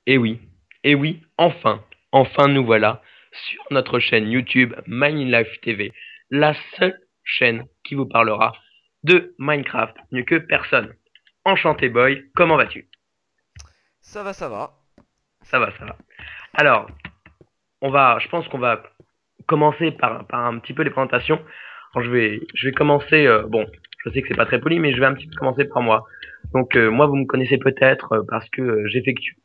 Et oui, enfin nous voilà sur notre chaîne YouTube Minelife TV, la seule chaîne qui vous parlera de Minecraft, mieux que personne. Enchanté Boy, comment vas-tu? Ça va, ça va. Ça va, ça va. Alors, je pense qu'on va commencer par un petit peu les présentations. Alors, je vais commencer, bon, je sais que c'est pas très poli, mais je vais un petit peu commencer par moi. Donc, moi, vous me connaissez peut-être parce que j'effectue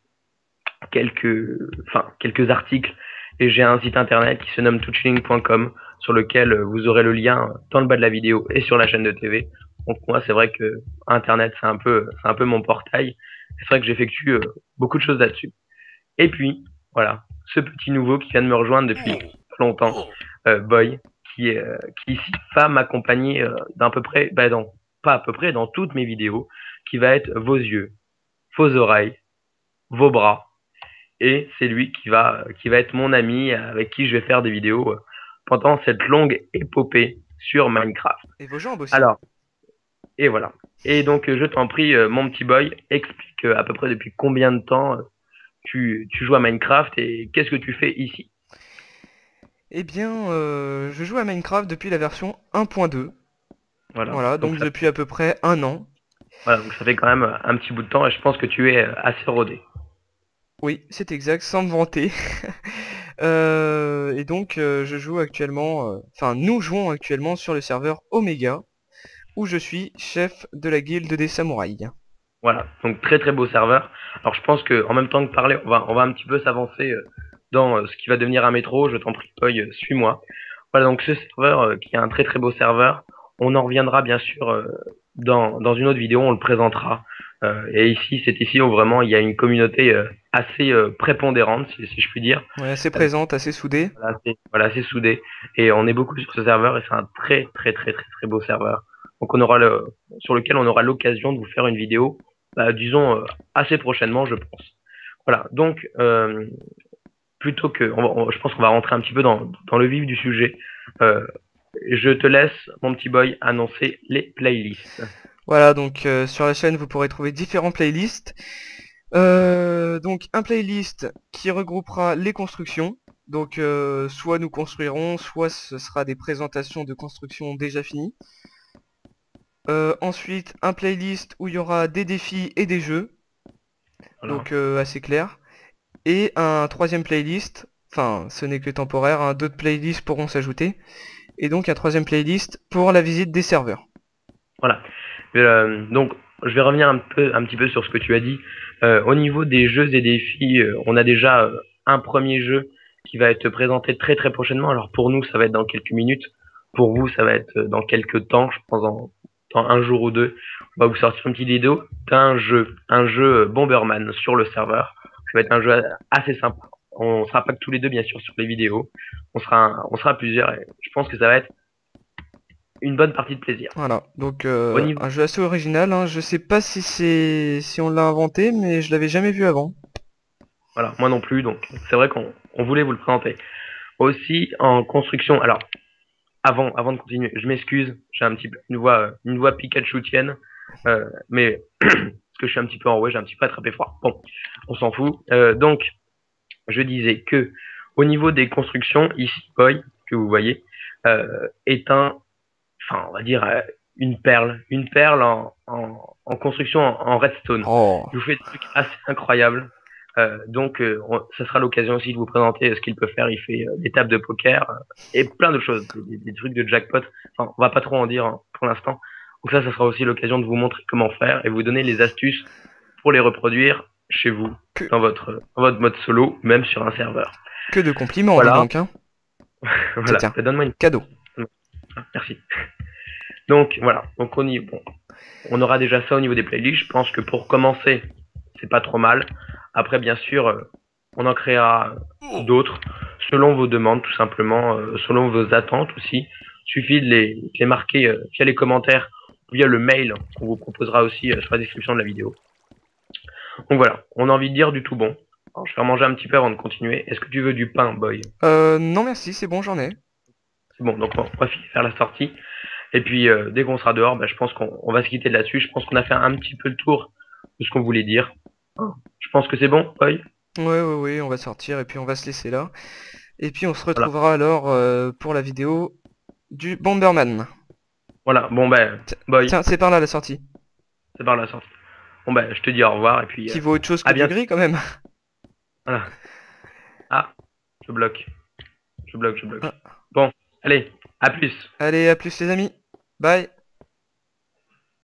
quelques articles et j'ai un site internet qui se nomme touchling.com sur lequel vous aurez le lien dans le bas de la vidéo et sur la chaîne de TV. Donc moi, c'est vrai que Internet, c'est un peu mon portail. C'est vrai que j'effectue beaucoup de choses là-dessus. Et puis, voilà, ce petit nouveau qui vient de me rejoindre depuis longtemps, Boy, qui ici va m'accompagner d'à peu près, pas à peu près, dans toutes mes vidéos, qui va être vos yeux, vos oreilles, vos bras, et c'est lui qui va être mon ami avec qui je vais faire des vidéos pendant cette longue épopée sur Minecraft. Et vos jambes aussi. Alors, et voilà. Et donc, je t'en prie, mon petit boy, explique à peu près depuis combien de temps tu joues à Minecraft et qu'est-ce que tu fais ici. Eh bien, je joue à Minecraft depuis la version 1.2. Voilà. Voilà, donc depuis à peu près un an. Donc ça fait quand même un petit bout de temps et je pense que tu es assez rodé. Oui, c'est exact, sans me vanter. Et donc, je joue actuellement, enfin, nous jouons actuellement sur le serveur Omega, où je suis chef de la guilde des samouraïs. Voilà. Donc très très beau serveur. Alors je pense que en même temps que parler, on va un petit peu s'avancer dans ce qui va devenir un métro. Je t'en prie, Boy, suis-moi. Voilà, donc ce serveur qui est un très très beau serveur, on en reviendra bien sûr dans une autre vidéo, on le présentera. Et ici, c'est ici où vraiment il y a une communauté assez prépondérante, si je puis dire. Ouais, assez présente, assez soudée. Voilà, assez soudée. Et on est beaucoup sur ce serveur et c'est un très très très très très beau serveur. Donc sur lequel on aura l'occasion de vous faire une vidéo, disons assez prochainement, je pense. Voilà, donc plutôt que, je pense qu'on va rentrer un petit peu dans le vif du sujet. Euh, je te laisse, mon petit boy, annoncer les playlists. Voilà, donc sur la chaîne, vous pourrez trouver différents playlists. Donc un playlist qui regroupera les constructions. Donc soit nous construirons, soit ce sera des présentations de constructions déjà finies. Ensuite un playlist où il y aura des défis et des jeux, Voilà. donc assez clair. Et un troisième playlist, enfin ce n'est que temporaire, hein, d'autres playlists pourront s'ajouter. Et donc un troisième playlist pour la visite des serveurs. Voilà. Donc, je vais revenir un petit peu sur ce que tu as dit. Au niveau des jeux et défis, on a déjà un premier jeu qui va être présenté très très prochainement. Alors pour nous, ça va être dans quelques minutes. Pour vous, ça va être dans quelques temps, je pense dans un jour ou deux. On va vous sortir une petite vidéo un jeu Bomberman sur le serveur. Ça va être un jeu assez sympa. On sera pas que tous les deux bien sûr sur les vidéos. On sera plusieurs et je pense que ça va être une bonne partie de plaisir. Voilà, donc Au niveau un jeu assez original, hein. Je sais pas si on l'a inventé, mais je l'avais jamais vu avant. Voilà, moi non plus, donc c'est vrai qu'on voulait vous le présenter. Aussi en construction, alors avant de continuer, je m'excuse, j'ai un petit peu une voix Pikachu-tienne, mais parce que je suis un petit peu enroué, j'ai un petit peu attrapé froid. Bon, on s'en fout. Donc, je disais que au niveau des constructions, ici Boy, que vous voyez, est on va dire une perle en construction en redstone. Oh, Il vous fait des trucs assez incroyables. Donc, ça sera l'occasion aussi de vous présenter ce qu'il peut faire. Il fait des tables de poker et plein de choses, des trucs de jackpot. Enfin, on va pas trop en dire hein, pour l'instant. Donc ça sera aussi l'occasion de vous montrer comment faire et vous donner les astuces pour les reproduire chez vous, que, dans votre mode solo, même sur un serveur. que de compliments, dis Voilà, donc, hein. Tiens, voilà. tiens, Donne-moi une. cadeau. Merci. Donc voilà. Donc on aura déjà ça au niveau des playlists. Je pense que pour commencer, c'est pas trop mal. Après, bien sûr, on en créera d'autres selon vos demandes, tout simplement, selon vos attentes aussi. Il suffit de les marquer via les commentaires ou via le mail qu'on vous proposera aussi sur la description de la vidéo. Donc voilà, on a envie de dire du tout bon. Alors, je vais en manger un petit peu avant de continuer. Est-ce que tu veux du pain, boy? Non merci, c'est bon, j'en ai. C'est bon, donc on va faire la sortie. Et puis, dès qu'on sera dehors, je pense qu'on va se quitter de là-dessus. Je pense qu'on a fait un petit peu le tour de ce qu'on voulait dire. Je pense que c'est bon, Boy. Ouais, on va sortir et puis on va se laisser là. Et puis on se Voilà. retrouvera alors pour la vidéo du Bomberman. Voilà. Bon ben, boy, Tiens, c'est par là la sortie. c'est par la sortie. Bon ben, je te dis au revoir et puis Qui vaut autre chose que à du bientôt. gris quand même. Voilà. Ah, je bloque. Je bloque, je bloque. Ah, Bon, allez, à plus. allez, à plus les amis. Bye.